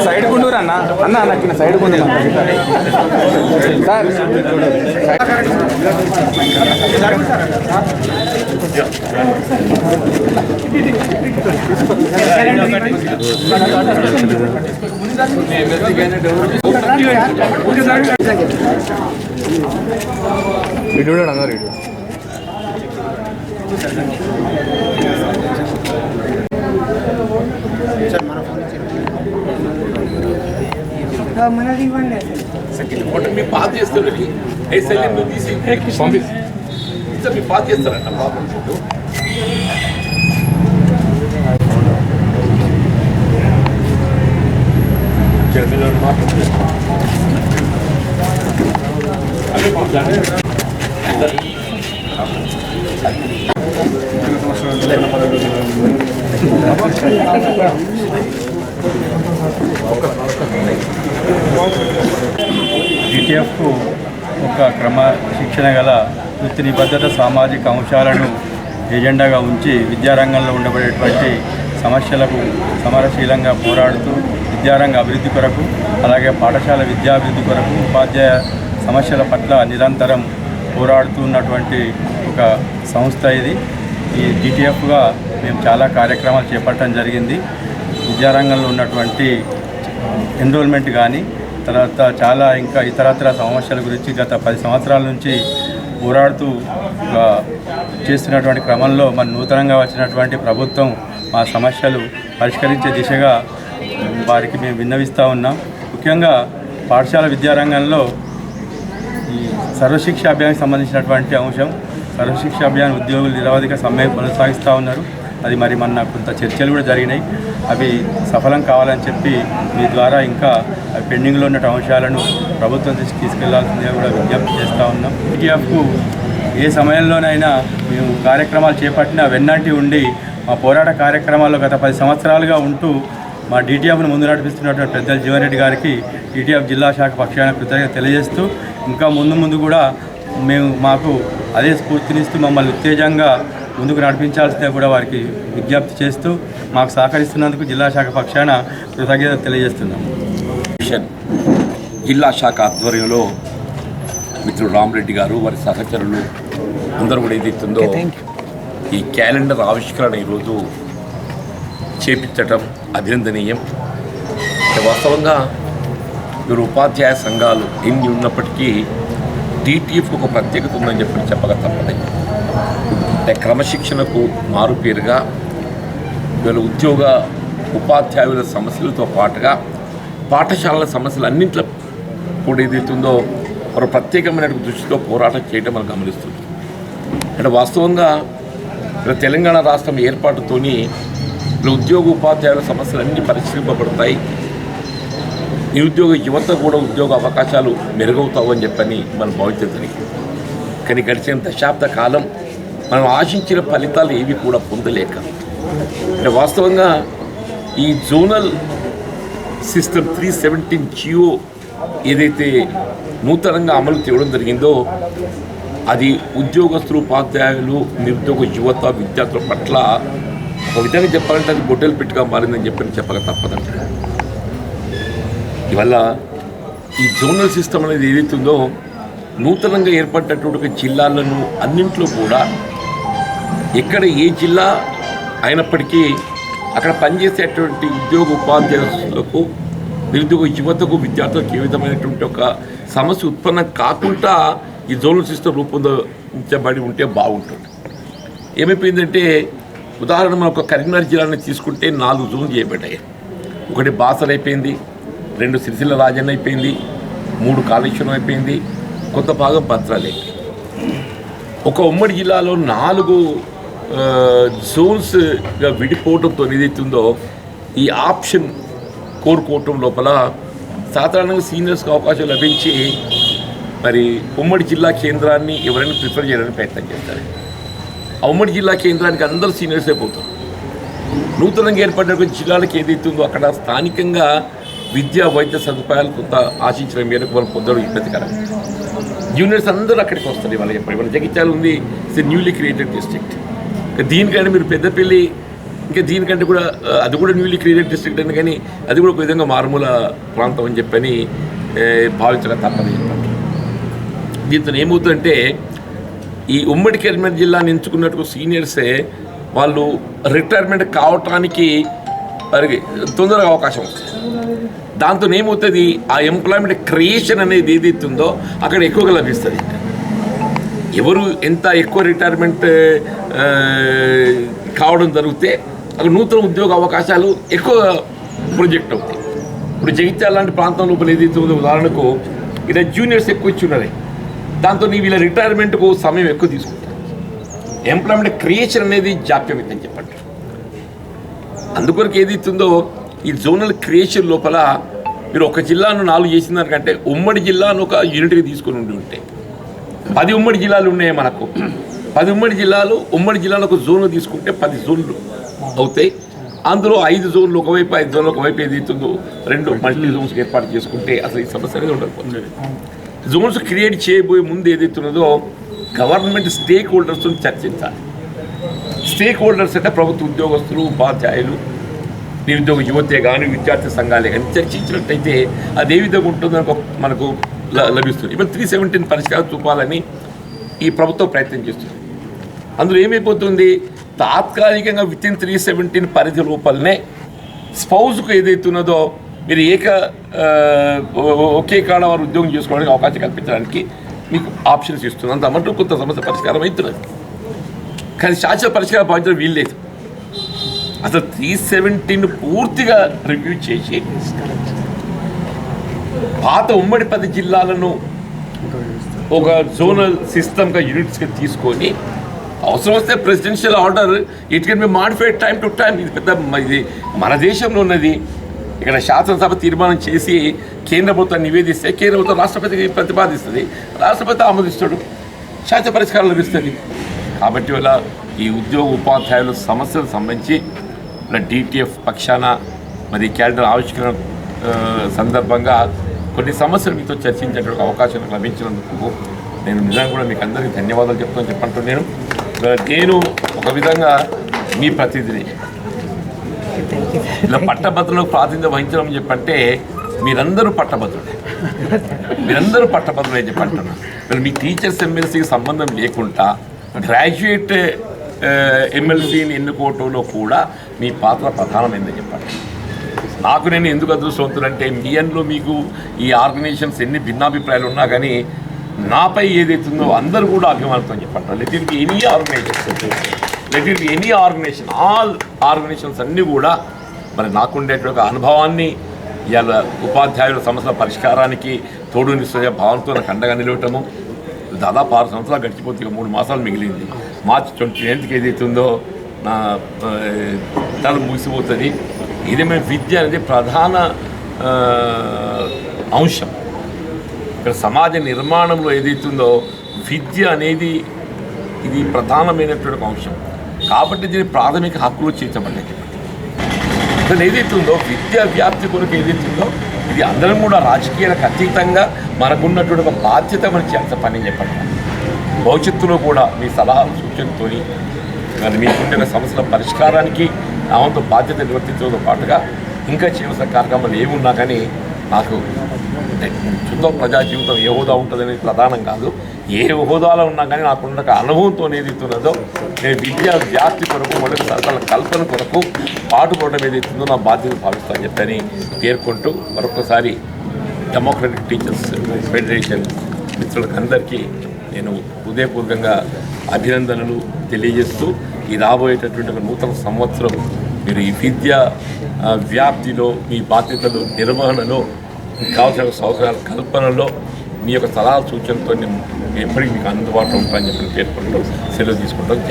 Side Kunduru అన్న అన్న నాకు సైడ్ కుండూరు ఇటు అన్నారు ఇటు మీ పాత చేస్తారు తీసి పంపిస్తారు మీ పాత చేస్తారంట డిటిఎఫ్కు ఒక క్రమశిక్షణ గల వృత్తి నిబద్ధత సామాజిక అంశాలను ఎజెండాగా ఉంచి విద్యారంగంలో ఉండబడేటువంటి సమస్యలకు సమరశీలంగా పోరాడుతూ విద్యారంగ అభివృద్ధి కొరకు అలాగే పాఠశాల విద్యాభివృద్ధి కొరకు ఉపాధ్యాయ సమస్యల పట్ల నిరంతరం పోరాడుతున్నటువంటి ఒక సంస్థ ఇది. ఈ డిటిఎఫ్గా మేము చాలా కార్యక్రమాలు చేపట్టడం జరిగింది. విద్యారంగంలో ఉన్నటువంటి ఎన్రోల్మెంట్ కానీ తర్వాత చాలా ఇంకా ఇతరత్ర సమస్యల గురించి గత 10 సంవత్సరాల నుంచి పోరాడుతూ చేస్తున్నటువంటి క్రమంలో మన నూతనంగా వచ్చినటువంటి ప్రభుత్వం మా సమస్యలు పరిష్కరించే దిశగా వారికి మేము విన్నవిస్తూ ఉన్నాం. ముఖ్యంగా పాఠశాల విద్యారంగంలో ఈ సర్వశిక్ష అభియాన్కి సంబంధించినటువంటి అంశం. సర్వశిక్ష అభియాన్ ఉద్యోగులు నిరవధిక సమ్మె కొనసాగిస్తూ ఉన్నారు. అది మరి మొన్న కొంత చర్చలు కూడా జరిగినాయి. అవి సఫలం కావాలని చెప్పి మీ ద్వారా ఇంకా పెండింగ్లో ఉన్న అంశాలను ప్రభుత్వం దృష్టికి తీసుకెళ్లాల్సిందిగా కూడా విజ్ఞప్తి చేస్తూ ఉన్నాం. డిటిఎఫ్కు ఏ సమయంలోనైనా మేము కార్యక్రమాలు చేపట్టినా వెన్నంటి ఉండి మా పోరాట కార్యక్రమాల్లో గత 10 సంవత్సరాలుగా ఉంటూ మా డిటిఎఫ్ను ముందు నడిపిస్తున్నటువంటి పెద్దలు జీవన్ రెడ్డి గారికి డిటిఎఫ్ జిల్లా శాఖ పక్షాన కృతజ్ఞత తెలియజేస్తూ ఇంకా ముందు కూడా మాకు అదే స్ఫూర్తినిస్తూ మమ్మల్ని ఉత్తేజంగా ముందుకు నడిపించాల్సిందే కూడా వారికి విజ్ఞప్తి చేస్తూ మాకు సహకరిస్తున్నందుకు జిల్లా శాఖ పక్షాన కృతజ్ఞత తెలియజేస్తున్నాం. జిల్లా శాఖ ఆధ్వర్యంలో మిత్రుడు రామరెడ్డి గారు వారి సహచరులు అందరూ కూడా ఏదైతుందో ఈ క్యాలెండర్ ఆవిష్కరణ ఈరోజు చేపించటం అభినందనీయం. వాస్తవంగా మీరు ఉపాధ్యాయ సంఘాలు ఎన్ని ఉన్నప్పటికీ డిటిఎఫ్కు ఒక ప్రత్యేకత ఉందని చెప్పక తప్పదు. అంటే క్రమశిక్షణకు మారుపేరుగా వీళ్ళ ఉద్యోగ ఉపాధ్యాయుల సమస్యలతో పాటుగా పాఠశాలల సమస్యలు అన్నింటిలో కూడా ఏదైతుందో ఒక ప్రత్యేకమైన దృష్టితో పోరాటం చేయడం మనం గమనిస్తుంది. అంటే వాస్తవంగా తెలంగాణ రాష్ట్రం ఏర్పాటుతోని ఉద్యోగ ఉపాధ్యాయుల సమస్యలు అన్నీ పరిష్కరింపబడతాయి. నిరుద్యోగ యువత కూడా ఉద్యోగ అవకాశాలు మెరుగవుతావని చెప్పని మనం భావించదని. కానీ గడిచిన దశాబ్ద కాలం మనం ఆశించిన ఫలితాలు ఏవి కూడా పొందలేక అంటే వాస్తవంగా ఈ జోనల్ సిస్టమ్ 317 జియో ఏదైతే నూతనంగా అమలు చేయడం జరిగిందో అది ఉద్యోగస్తులు ఉపాధ్యాయులు నిరుద్యోగ యువత విద్యార్థుల పట్ల ఒక విధంగా చెప్పాలంటే అది గొడ్డలు పెట్టుగా మారిందని చెప్పక తప్పదంట. ఇవల్ల ఈ జోనల్ సిస్టమ్ అనేది ఏదైతుందో నూతనంగా ఏర్పడినటువంటి జిల్లాలను అన్నింట్లో కూడా ఎక్కడ ఏ జిల్లా అయినప్పటికీ అక్కడ పనిచేసేటువంటి ఉద్యోగ ఉపాధ్యాయులకు నిరుద్యోగ యువతకు విద్యార్థులకు ఏ విధమైనటువంటి ఒక సమస్య ఉత్పన్నం కాకుండా ఈ జోనల్ సిస్టమ్ రూపొందించబడి ఉంటే బాగుంటుంది. ఏమైపోయిందంటే ఉదాహరణ మనం ఒక కరీంనగర్ జిల్లాని తీసుకుంటే 4 జోన్లు చేయబడ్డాయి. ఒకటి బాసర అయిపోయింది, 2 సిరిసిల్ల రాజన్న అయిపోయింది, 3 కాళేశ్వరం అయిపోయింది, కొంత భాగం భద్రాలు అయిపోయింది. ఒక ఉమ్మడి జిల్లాలో 4 జోన్స్గా విడిపోవడంతో ఏదైతుందో ఈ ఆప్షన్ కోరుకోవటం లోపల సాధారణంగా సీనియర్స్కి అవకాశం లభించి మరి ఉమ్మడి జిల్లా కేంద్రాన్ని ఎవరైనా ప్రిఫర్ చేయడానికి ప్రయత్నం చేస్తారు. ఆ ఉమ్మడి జిల్లా కేంద్రానికి అందరూ సీనియర్సే పోతారు. నూతనంగా ఏర్పడిన జిల్లాలకు ఏదైతుందో అక్కడ స్థానికంగా విద్యా వైద్య సదుపాయాలు కొంత ఆశించిన మేరకు మనం పొందడం ఇబ్బందికరం. జూనియర్స్ అందరూ అక్కడికి వస్తారు. ఇవాళ జగిత్యాల ఉంది, ఇట్స్ న్యూలీ క్రియేటెడ్ డిస్ట్రిక్ట్. దీనికైనా మీరు పెద్దపల్లి ఇంకా దీనికంటే కూడా అది కూడా న్యూలీ క్రియేటెడ్ డిస్ట్రిక్ట్ అని, కానీ అది కూడా ఒక విధంగా మారుమూల ప్రాంతం అని చెప్పని భావించక తప్పని చెప్పండి. దీంతో ఏమవుతుందంటే ఈ ఉమ్మడి కరీంనగర్ జిల్లాని ఎంచుకున్నట్టు సీనియర్సే వాళ్ళు రిటైర్మెంట్ కావటానికి వారికి తొందరగా అవకాశం వస్తుంది. దాంతో ఏమవుతుంది, ఆ ఎంప్లాయ్మెంట్ క్రియేషన్ అనేది ఏదైతే ఉందో అక్కడ ఎక్కువగా లభిస్తుంది. ఎవరు ఎంత ఎక్కువ రిటైర్మెంట్ కావడం జరిగితే అక్కడ నూతన ఉద్యోగ అవకాశాలు ఎక్కువ ప్రొజెక్ట్ అవుతాయి. ఇప్పుడు జగిత్యాల లాంటి ప్రాంతం లోపల ఏదైతే ఉందో ఉదాహరణకు ఇక్కడ జూనియర్స్ ఎక్కువ ఇచ్చి ఉన్నది, దాంతో వీళ్ళ రిటైర్మెంట్కు సమయం ఎక్కువ తీసుకుంటారు. ఎంప్లాయ్మెంట్ క్రియేషన్ అనేది జాప్యం అవుతుందని చెప్పండి. అందుకొరకు ఏదైతుందో ఈ జోనల్ క్రియేషన్ లోపల మీరు ఒక జిల్లాను 4 చేసిన దానికంటే ఉమ్మడి జిల్లాను ఒక యూనిట్గా తీసుకొని ఉంటే 10 ఉమ్మడి జిల్లాలు ఉన్నాయి మనకు. 10 ఉమ్మడి జిల్లాను ఒక జోన్లు తీసుకుంటే 10 జోన్లు అవుతాయి. అందులో 5 జోన్లు ఒకవైపు 5 జోన్లు ఒకవైపు ఏదైతుందో 2 మల్టీ జోన్స్ ఏర్పాటు చేసుకుంటే అసలు ఈ సమస్య అనేది ఉండకపోతుంది. జోన్స్ క్రియేట్ చేయబోయే ముందు ఏదైతున్నదో గవర్నమెంట్ స్టేక్ హోల్డర్స్తో చర్చించాలి. స్టేక్ హోల్డర్స్ అంటే ప్రభుత్వ ఉద్యోగస్తులు, ఉపాధ్యాయులు, నిరుద్యోగ యువతే కానీ విద్యార్థి సంఘాలే కానీ చర్చించినట్టయితే అది ఏ విధంగా ఉంటుందో మనకు లభిస్తుంది. ఇప్పుడు 317 పరిష్కారం చూపాలని ఈ ప్రభుత్వం ప్రయత్నం చేస్తుంది. అందులో ఏమైపోతుంది, తాత్కాలికంగా వితిన్ 317 పరిధి లోపలనే స్పౌజ్కు ఏదైతున్నదో మీరు ఒకే కాడ వారు ఉద్యోగం చేసుకోవడానికి అవకాశం కల్పించడానికి మీకు ఆప్షన్స్ ఇస్తుంది. అంతమంటూ కొంత సమస్య పరిష్కారం అవుతున్నది. కానీ శాశ్వత పరిష్కారం భావించడం వీల్లేదు. అసలు 317 పూర్తిగా రివ్యూ చేసి పాత ఉమ్మడి 10 జిల్లాలను ఒక జోనల్ సిస్టమ్గా యూనిట్స్గా తీసుకొని అవసరం వస్తే presidential order it can be modified time to time. ఇది మన దేశంలో ఉన్నది. ఇక్కడ శాసనసభ తీర్మానం చేసి కేంద్ర ప్రభుత్వం నివేదిస్తే కేంద్ర ప్రభుత్వం రాష్ట్రపతికి ప్రతిపాదిస్తుంది, రాష్ట్రపతి ఆమోదిస్తాడు, శాశ్వత పరిష్కారం లభిస్తుంది. కాబట్టి వల్ల ఈ ఉద్యోగ ఉపాధ్యాయుల సమస్యలకు సంబంధించి డిటిఎఫ్ పక్షాన మరి క్యాలెండర్ ఆవిష్కరణ సందర్భంగా కొన్ని సమస్యలు మీతో చర్చించేటువంటి అవకాశం లభించినందుకు నేను నిజంగా కూడా మీకు అందరికీ ధన్యవాదాలు చెప్పంటున్నాను. నేను ఒక విధంగా మీ ప్రతినిధిని ఇలా పట్టభద్రులకు ప్రాతినిధ్యం వహించడం చెప్పంటే మీరందరూ పట్టభద్రులే చెప్పంటున్నాను. మరి మీ టీచర్స్ ఎమ్మెల్సీకి సంబంధం లేకుండా గ్రాడ్యుయేట్ ఎమ్మెల్సీని ఎన్నుకోవటంలో కూడా మీ పాత్ర ప్రధానమైందని చెప్పండి. నాకు నేను ఎందుకు అదృష్టవంతులంటే మీ అందులో మీకు ఈ ఆర్గనైజేషన్స్ ఎన్ని భిన్నాభిప్రాయాలు ఉన్నా కానీ నాపై ఏదైతుందో అందరూ కూడా అభిమానంతో చెప్పంటారు. Let it be any organisation all organisations అన్నీ కూడా మరి నాకుండేటువంటి అనుభవాన్ని ఇవాళ ఉపాధ్యాయుల సమస్యల పరిష్కారానికి తోడునిస్తున్న భావంతో నాకు అండగా నిలవటము. దాదాపు 6 సంవత్సరాలు గడిచిపోతే 3 మాసాలు మిగిలింది. మార్చి 29కి ఏదైతుందో నా తల ముగిసిపోతుంది. ఇదేమైనా విద్య అనేది ప్రధాన అంశం. ఇక్కడ సమాజ నిర్మాణంలో ఏదైతుందో విద్య అనేది ఇది ప్రధానమైనటువంటి అంశం. కాబట్టి దీని ప్రాథమిక హక్కులు చేర్చబడ్డాయి. అసలు ఏదైతుందో విద్యా వ్యాప్తి కొరకు ఏదైతుందో ఇది అందరం కూడా రాజకీయాలకు అతీతంగా మనకున్నటువంటి ఒక బాధ్యత మనం చేయాల్సిన పని చెప్పండి. భవిష్యత్తులో కూడా మీ సలహాలు సూచనతో మరి మీకుండే సమస్యల పరిష్కారానికి నా వంతు బాధ్యత నిర్వర్తించడంతో పాటుగా ఇంకా చేయవలసిన కార్యక్రమాలు ఏమున్నా కానీ నాకు చుట్టూ ప్రజా జీవితం ఏ హోదా ఉంటుందనేది ప్రధానం కాదు. ఏ హోదాలో ఉన్నా కానీ నాకున్న అనుభవంతో ఏదైతున్నదో నేను విద్యా వ్యాప్తి కొరకు మొదటి సరళ కల్పన కొరకు పాటుపడడం ఏదైతుందో నా బాధ్యత భావిస్తానని చెప్పని పేర్కొంటూ మరొకసారి డెమోక్రటిక్ టీచర్స్ ఫెడరేషన్ మిత్రులకు అందరికీ నేను హృదయపూర్వకంగా అభినందనలు తెలియజేస్తూ ఈ రాబోయేటటువంటి నూతన సంవత్సరం మీరు ఈ విద్యా వ్యాప్తిలో మీ బాధ్యతలు నిర్వహణలో కావాల్సిన సౌకర్యాల కల్పనలో మీ యొక్క సలహా సూచనతో నేను ఎప్పటికీ మీకు అందుబాటులో ఉంటానని చెప్పి పేర్కొంటూ సెలవు తీసుకుంటాం.